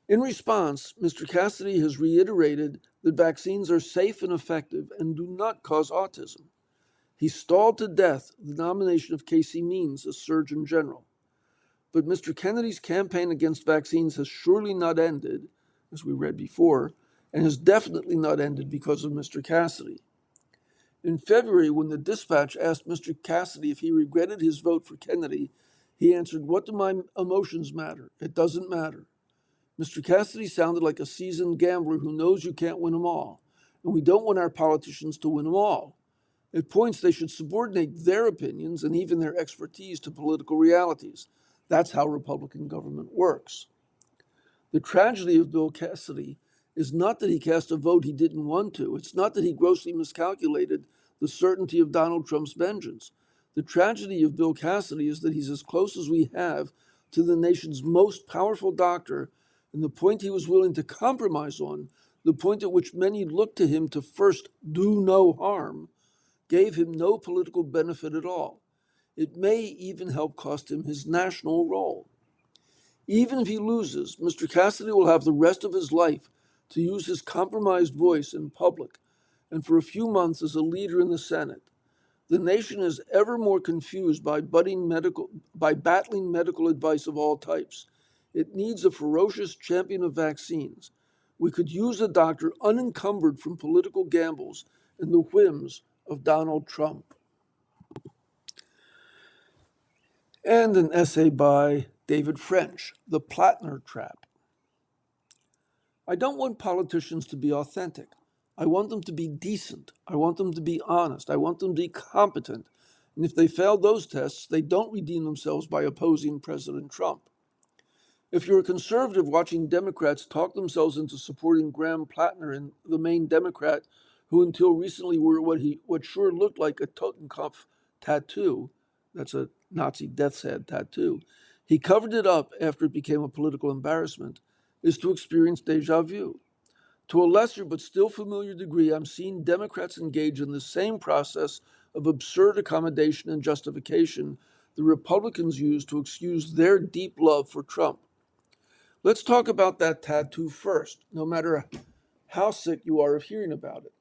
In response, Mr. Cassidy has reiterated that vaccines are safe and effective and do not cause autism. He stalled to death the nomination of Casey Means as Surgeon General. But Mr. Kennedy's campaign against vaccines has surely not ended, as we read before, and has definitely not ended because of Mr. Cassidy. In February, when the Dispatch asked Mr. Cassidy if he regretted his vote for Kennedy, he answered, "What do my emotions matter? It doesn't matter." Mr. Cassidy sounded like a seasoned gambler who knows you can't win them all, and we don't want our politicians to win them all. At points, they should subordinate their opinions and even their expertise to political realities. That's how Republican government works. The tragedy of Bill Cassidy is not that he cast a vote he didn't want to. It's not that he grossly miscalculated the certainty of Donald Trump's vengeance. The tragedy of Bill Cassidy is that he's as close as we have to the nation's most powerful doctor, and the point he was willing to compromise on, the point at which many looked to him to first do no harm, gave him no political benefit at all. It may even help cost him his national role. Even if he loses, Mr. Cassidy will have the rest of his life to use his compromised voice in public and for a few months as a leader in the Senate. The nation is ever more confused by battling medical advice of all types. It needs a ferocious champion of vaccines. We could use a doctor unencumbered from political gambles and the whims of Donald Trump. And an essay by David French, The Plattner Trap. I don't want politicians to be authentic. I want them to be decent. I want them to be honest. I want them to be competent. And if they fail those tests, they don't redeem themselves by opposing President Trump. If you're a conservative watching Democrats talk themselves into supporting Graham Plattner, and the main Democrat who until recently wore what sure looked like a Totenkopf tattoo, that's a Nazi death's head tattoo, he covered it up after it became a political embarrassment, is to experience deja vu. To a lesser but still familiar degree, I'm seeing Democrats engage in the same process of absurd accommodation and justification the Republicans use to excuse their deep love for Trump. Let's talk about that tattoo first, no matter how sick you are of hearing about it.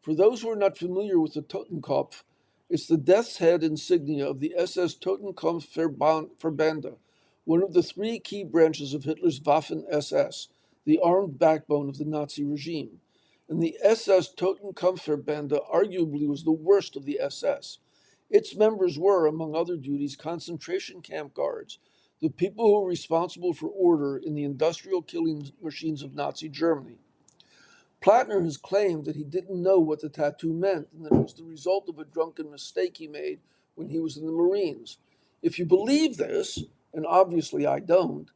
For those who are not familiar with the Totenkopf, it's the death's head insignia of the SS Totenkampfverbände, one of the three key branches of Hitler's Waffen-SS, the armed backbone of the Nazi regime. And the SS Totenkampfverbände arguably was the worst of the SS. Its members were, among other duties, concentration camp guards, the people who were responsible for order in the industrial killing machines of Nazi Germany. Plattner has claimed that he didn't know what the tattoo meant and that it was the result of a drunken mistake he made when he was in the Marines. If you believe this, and obviously I don't,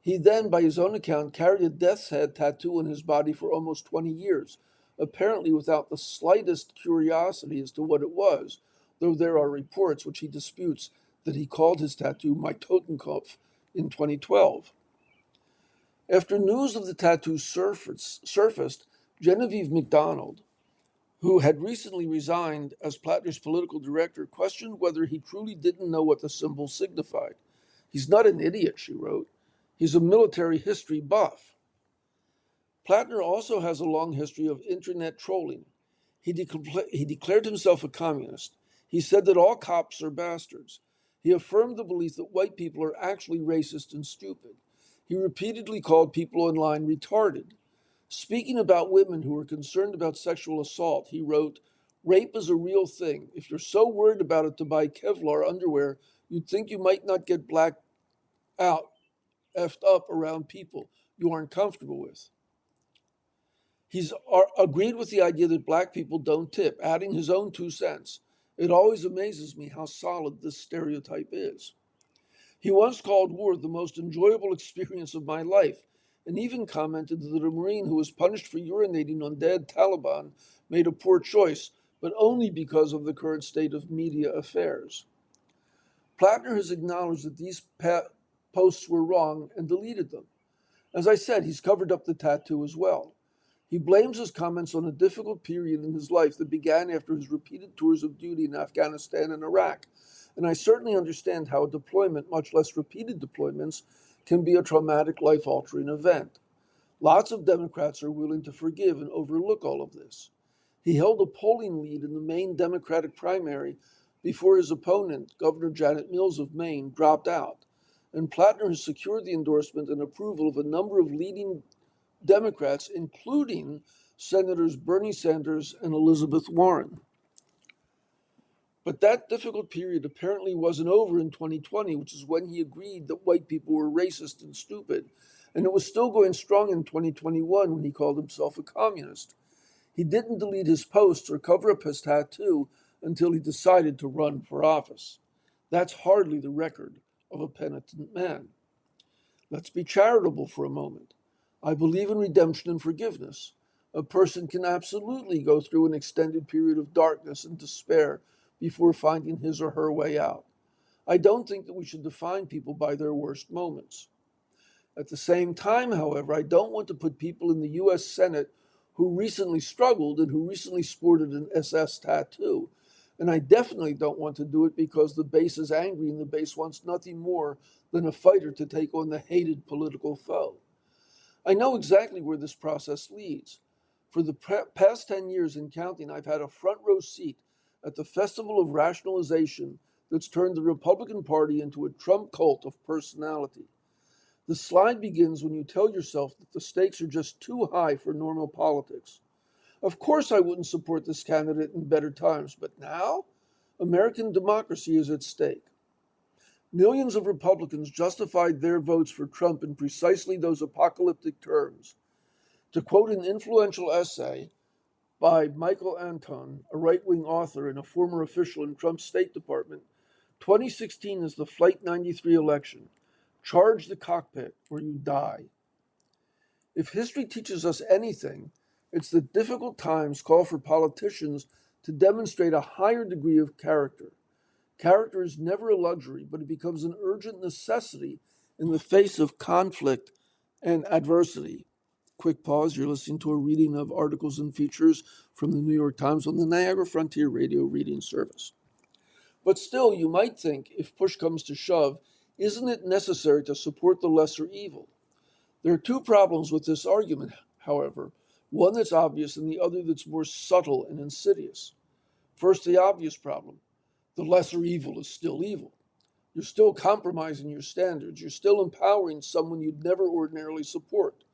he then, by his own account, carried a death's head tattoo on his body for almost 20 years, apparently without the slightest curiosity as to what it was, though there are reports which he disputes that he called his tattoo My Totenkopf in 2012. After news of the tattoo surfaced, Genevieve MacDonald, who had recently resigned as Plattner's political director, questioned whether he truly didn't know what the symbol signified. He's not an idiot, she wrote. He's a military history buff. Plattner also has a long history of internet trolling. He declared himself a communist. He said that all cops are bastards. He affirmed the belief that white people are actually racist and stupid. He repeatedly called people online retarded. Speaking about women who were concerned about sexual assault, he wrote, "Rape is a real thing. If you're so worried about it to buy Kevlar underwear, you'd think you might not get blacked out, effed up around people you aren't comfortable with." He's agreed with the idea that black people don't tip, adding his own 2 cents. It always amazes me how solid this stereotype is. He once called war the most enjoyable experience of my life, and even commented that a Marine who was punished for urinating on dead Taliban made a poor choice, but only because of the current state of media affairs. Plattner has acknowledged that these posts were wrong and deleted them. As I said, he's covered up the tattoo as well. He blames his comments on a difficult period in his life that began after his repeated tours of duty in Afghanistan and Iraq. And I certainly understand how a deployment, much less repeated deployments, can be a traumatic, life-altering event. Lots of Democrats are willing to forgive and overlook all of this. He held a polling lead in the Maine Democratic primary before his opponent, Governor Janet Mills of Maine, dropped out. And Plattner has secured the endorsement and approval of a number of leading Democrats, including Senators Bernie Sanders and Elizabeth Warren. But that difficult period apparently wasn't over in 2020, which is when he agreed that white people were racist and stupid. And it was still going strong in 2021 when he called himself a communist. He didn't delete his posts or cover up his tattoo until he decided to run for office. That's hardly the record of a penitent man. Let's be charitable for a moment. I believe in redemption and forgiveness. A person can absolutely go through an extended period of darkness and despair before finding his or her way out. I don't think that we should define people by their worst moments. At the same time, however, I don't want to put people in the U.S. Senate who recently struggled and who recently sported an SS tattoo. And I definitely don't want to do it because the base is angry and the base wants nothing more than a fighter to take on the hated political foe. I know exactly where this process leads. For the past 10 years and counting, I've had a front row seat at the festival of rationalization that's turned the Republican Party into a Trump cult of personality. The slide begins when you tell yourself that the stakes are just too high for normal politics. Of course, I wouldn't support this candidate in better times, but now? American democracy is at stake. Millions of Republicans justified their votes for Trump in precisely those apocalyptic terms. To quote an influential essay by Michael Anton, a right-wing author and a former official in Trump's State Department, 2016 is the Flight 93 election. Charge the cockpit or you die. If history teaches us anything, it's that difficult times call for politicians to demonstrate a higher degree of character. Character is never a luxury, but it becomes an urgent necessity in the face of conflict and adversity. Quick pause, you're listening to a reading of articles and features from the New York Times on the Niagara Frontier Radio Reading Service. But still, you might think, if push comes to shove, isn't it necessary to support the lesser evil? There are two problems with this argument, however, one that's obvious and the other that's more subtle and insidious. First, the obvious problem. The lesser evil is still evil. You're still compromising your standards. You're still empowering someone you'd never ordinarily support.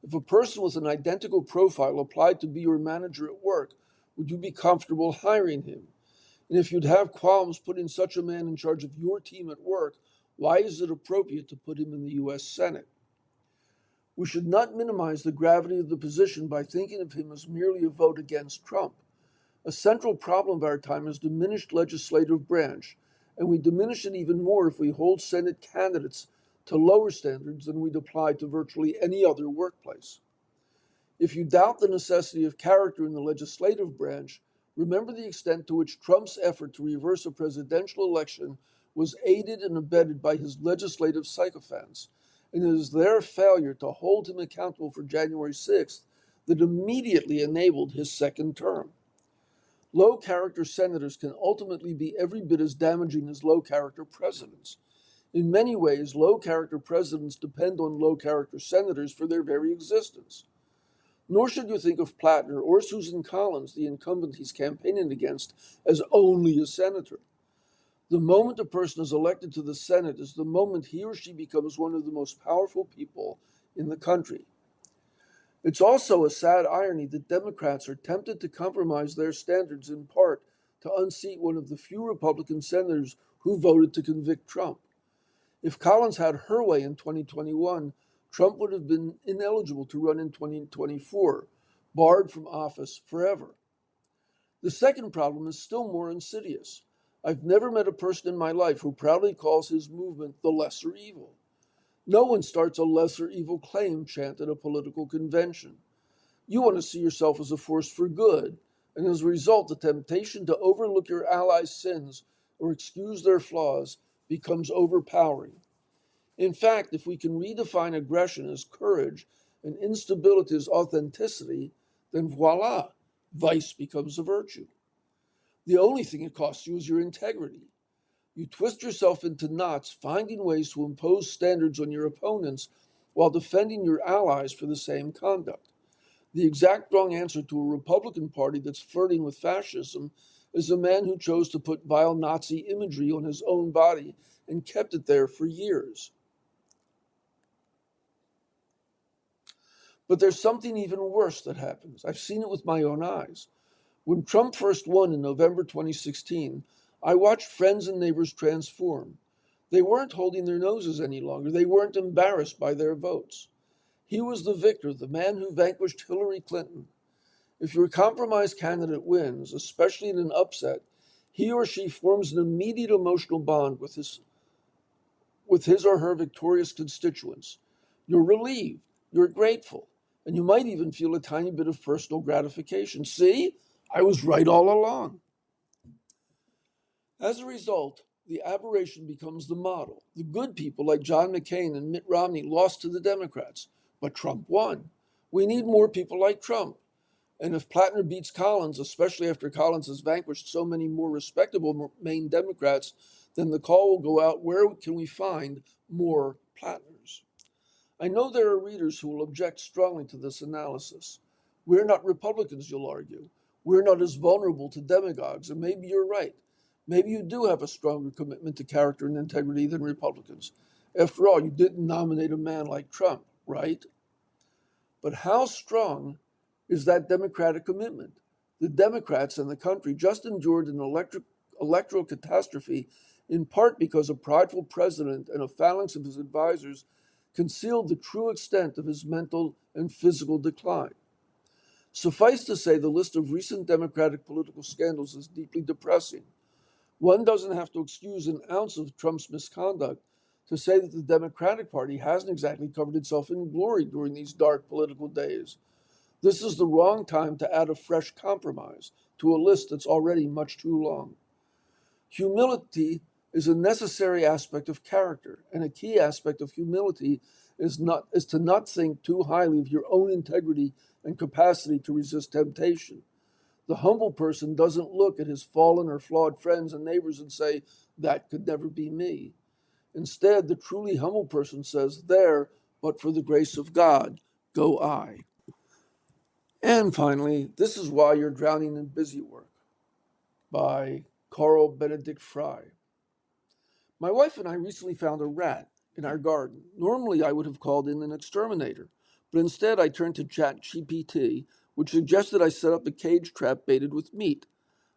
If a person with an identical profile applied to be your manager at work, would you be comfortable hiring him? And if you'd have qualms putting such a man in charge of your team at work, why is it appropriate to put him in the U.S. Senate? We should not minimize the gravity of the position by thinking of him as merely a vote against Trump. A central problem of our time is diminished legislative branch, and we diminish it even more if we hold Senate candidates to lower standards than we'd apply to virtually any other workplace. If you doubt the necessity of character in the legislative branch, remember the extent to which Trump's effort to reverse a presidential election was aided and abetted by his legislative sycophants, and it is their failure to hold him accountable for January 6th that immediately enabled his second term. Low-character senators can ultimately be every bit as damaging as low-character presidents. In many ways, low-character presidents depend on low-character senators for their very existence. Nor should you think of Plattner or Susan Collins, the incumbent he's campaigning against, as only a senator. The moment a person is elected to the Senate is the moment he or she becomes one of the most powerful people in the country. It's also a sad irony that Democrats are tempted to compromise their standards in part to unseat one of the few Republican senators who voted to convict Trump. If Collins had her way in 2021, Trump would have been ineligible to run in 2024, barred from office forever. The second problem is still more insidious. I've never met a person in my life who proudly calls his movement the lesser evil. No one starts a lesser evil claim chant at a political convention. You want to see yourself as a force for good, and as a result, the temptation to overlook your allies' sins or excuse their flaws becomes overpowering. In fact, if we can redefine aggression as courage and instability as authenticity, then voila, vice becomes a virtue. The only thing it costs you is your integrity. You twist yourself into knots, finding ways to impose standards on your opponents while defending your allies for the same conduct. The exact wrong answer to a Republican Party that's flirting with fascism is a man who chose to put vile Nazi imagery on his own body and kept it there for years. But there's something even worse that happens. I've seen it with my own eyes. When Trump first won in November 2016, I watched friends and neighbors transform. They weren't holding their noses any longer. They weren't embarrassed by their votes. He was the victor, the man who vanquished Hillary Clinton. If your compromise candidate wins, especially in an upset, he or she forms an immediate emotional bond with his or her victorious constituents. You're relieved, you're grateful, and you might even feel a tiny bit of personal gratification. See, I was right all along. As a result, the aberration becomes the model. The good people like John McCain and Mitt Romney lost to the Democrats, but Trump won. We need more people like Trump. And if Plattner beats Collins, especially after Collins has vanquished so many more respectable Maine Democrats, then the call will go out, where can we find more Plattners? I know there are readers who will object strongly to this analysis. We're not Republicans, you'll argue. We're not as vulnerable to demagogues, and maybe you're right. Maybe you do have a stronger commitment to character and integrity than Republicans. After all, you didn't nominate a man like Trump, right? But how strong is that Democratic commitment? The Democrats and the country just endured an electoral catastrophe in part because a prideful president and a phalanx of his advisors concealed the true extent of his mental and physical decline. Suffice to say, the list of recent Democratic political scandals is deeply depressing. One doesn't have to excuse an ounce of Trump's misconduct to say that the Democratic Party hasn't exactly covered itself in glory during these dark political days. This is the wrong time to add a fresh compromise to a list that's already much too long. Humility is a necessary aspect of character, and a key aspect of humility is to not think too highly of your own integrity and capacity to resist temptation. The humble person doesn't look at his fallen or flawed friends and neighbors and say, "That could never be me." Instead, the truly humble person says, "There, but for the grace of God, go I." And finally, This Is Why You're Drowning in Busy Work by Carl Benedict Fry. My wife and I recently found a rat in our garden. Normally, I would have called in an exterminator, but instead I turned to ChatGPT, which suggested I set up a cage trap baited with meat.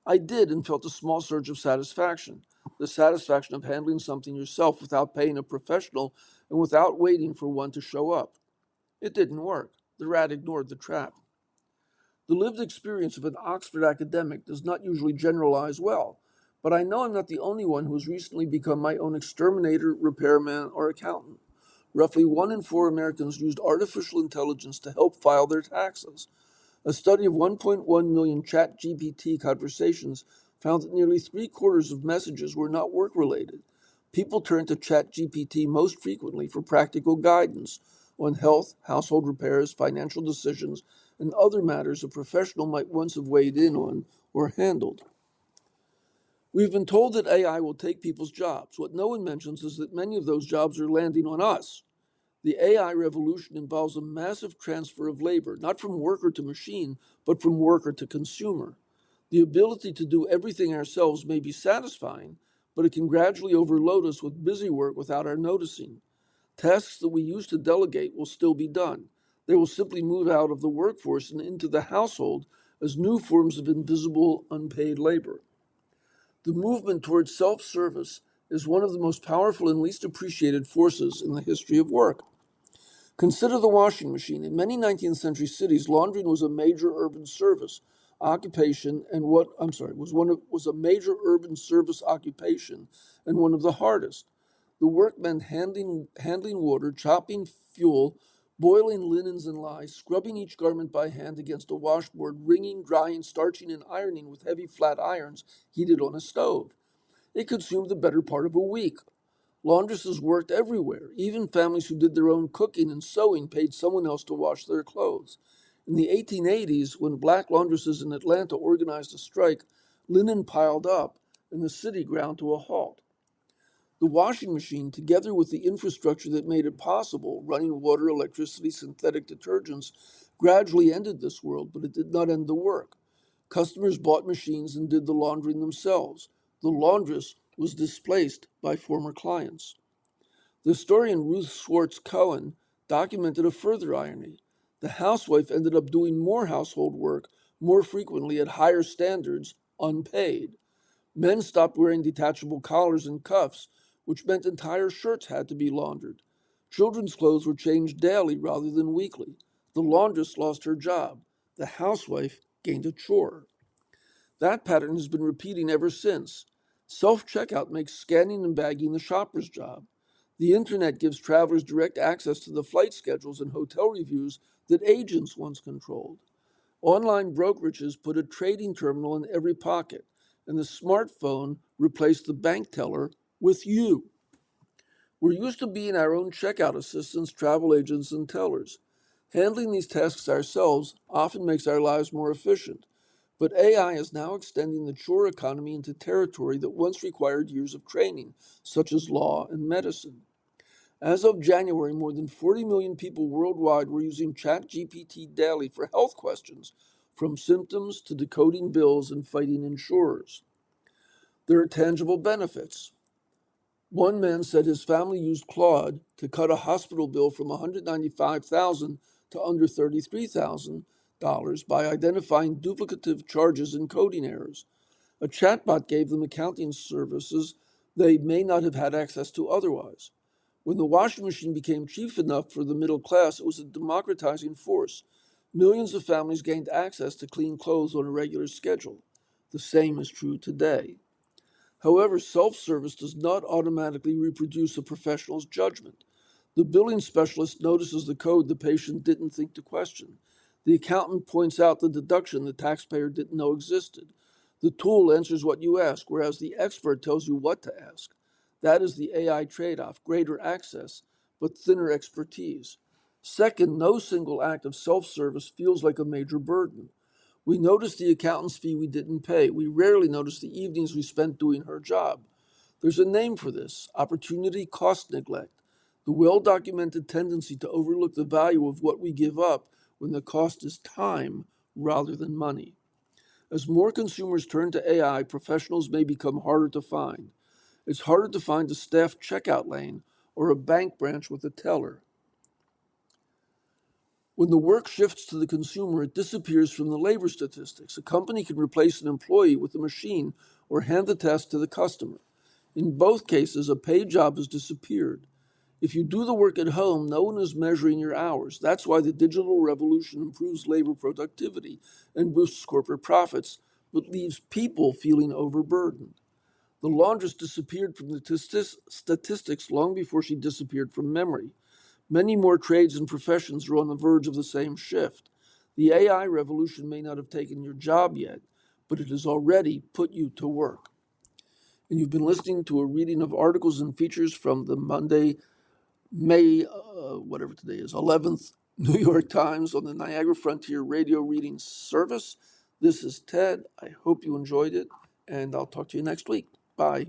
I did and felt a small surge of satisfaction, the satisfaction of handling something yourself without paying a professional and without waiting for one to show up. It didn't work. The rat ignored the trap. The lived experience of an Oxford academic does not usually generalize well, but I know I'm not the only one who has recently become my own exterminator, repairman, or accountant. Roughly 1 in 4 Americans used artificial intelligence to help file their taxes. A study of 1.1 million ChatGPT conversations found that nearly 3/4 of messages were not work-related. People turn to ChatGPT most frequently for practical guidance on health, household repairs, financial decisions, and other matters a professional might once have weighed in on or handled. We've been told that AI will take people's jobs. What no one mentions is that many of those jobs are landing on us. The AI revolution involves a massive transfer of labor, not from worker to machine, but from worker to consumer. The ability to do everything ourselves may be satisfying, but it can gradually overload us with busy work without our noticing. Tasks that we used to delegate will still be done. They will simply move out of the workforce and into the household as new forms of invisible, unpaid labor. The movement towards self-service is one of the most powerful and least appreciated forces in the history of work. Consider the washing machine. In many 19th century cities, laundering was a major urban service occupation and was a major urban service occupation and one of the hardest. The work meant handling water, chopping fuel, boiling linens and lye, scrubbing each garment by hand against a washboard, wringing, drying, starching, and ironing with heavy flat irons heated on a stove. It consumed the better part of a week. Laundresses worked everywhere. Even families who did their own cooking and sewing paid someone else to wash their clothes. In the 1880s, when black laundresses in Atlanta organized a strike, linen piled up and the city ground to a halt. The washing machine, together with the infrastructure that made it possible, running water, electricity, synthetic detergents, gradually ended this world, but it did not end the work. Customers bought machines and did the laundering themselves. The laundress was displaced by former clients. The historian Ruth Schwartz Cohen documented a further irony. The housewife ended up doing more household work more frequently at higher standards, unpaid. Men stopped wearing detachable collars and cuffs, which meant entire shirts had to be laundered. Children's clothes were changed daily rather than weekly. The laundress lost her job. The housewife gained a chore. That pattern has been repeating ever since. Self-checkout makes scanning and bagging the shopper's job. The internet gives travelers direct access to the flight schedules and hotel reviews that agents once controlled. Online brokerages put a trading terminal in every pocket, and the smartphone replaced the bank teller with you. We're used to being our own checkout assistants, travel agents, and tellers. Handling these tasks ourselves often makes our lives more efficient. But AI is now extending the chore economy into territory that once required years of training, such as law and medicine. As of January, more than 40 million people worldwide were using ChatGPT daily for health questions, from symptoms to decoding bills and fighting insurers. There are tangible benefits. One man said his family used Claude to cut a hospital bill from $195,000 to under $33,000 by identifying duplicative charges and coding errors. A chatbot gave them accounting services they may not have had access to otherwise. When the washing machine became cheap enough for the middle class, it was a democratizing force. Millions of families gained access to clean clothes on a regular schedule. The same is true today. However, self-service does not automatically reproduce a professional's judgment. The billing specialist notices the code the patient didn't think to question. The accountant points out the deduction the taxpayer didn't know existed. The tool answers what you ask, whereas the expert tells you what to ask. That is the AI trade-off, greater access, but thinner expertise. Second, no single act of self-service feels like a major burden. We notice the accountant's fee we didn't pay. We rarely notice the evenings we spent doing her job. There's a name for this, opportunity cost neglect, the well-documented tendency to overlook the value of what we give up when the cost is time rather than money. As more consumers turn to AI, professionals may become harder to find. It's harder to find a staffed checkout lane or a bank branch with a teller. When the work shifts to the consumer, it disappears from the labor statistics. A company can replace an employee with a machine or hand the task to the customer. In both cases, a paid job has disappeared. If you do the work at home, no one is measuring your hours. That's why the digital revolution improves labor productivity and boosts corporate profits, but leaves people feeling overburdened. The laundress disappeared from the statistics long before she disappeared from memory. Many more trades and professions are on the verge of the same shift. The AI revolution may not have taken your job yet, but it has already put you to work. And you've been listening to a reading of articles and features from the Monday, May, whatever today is, 11th New York Times on the Niagara Frontier Radio Reading Service. This is Ted. I hope you enjoyed it, and I'll talk to you next week. Bye.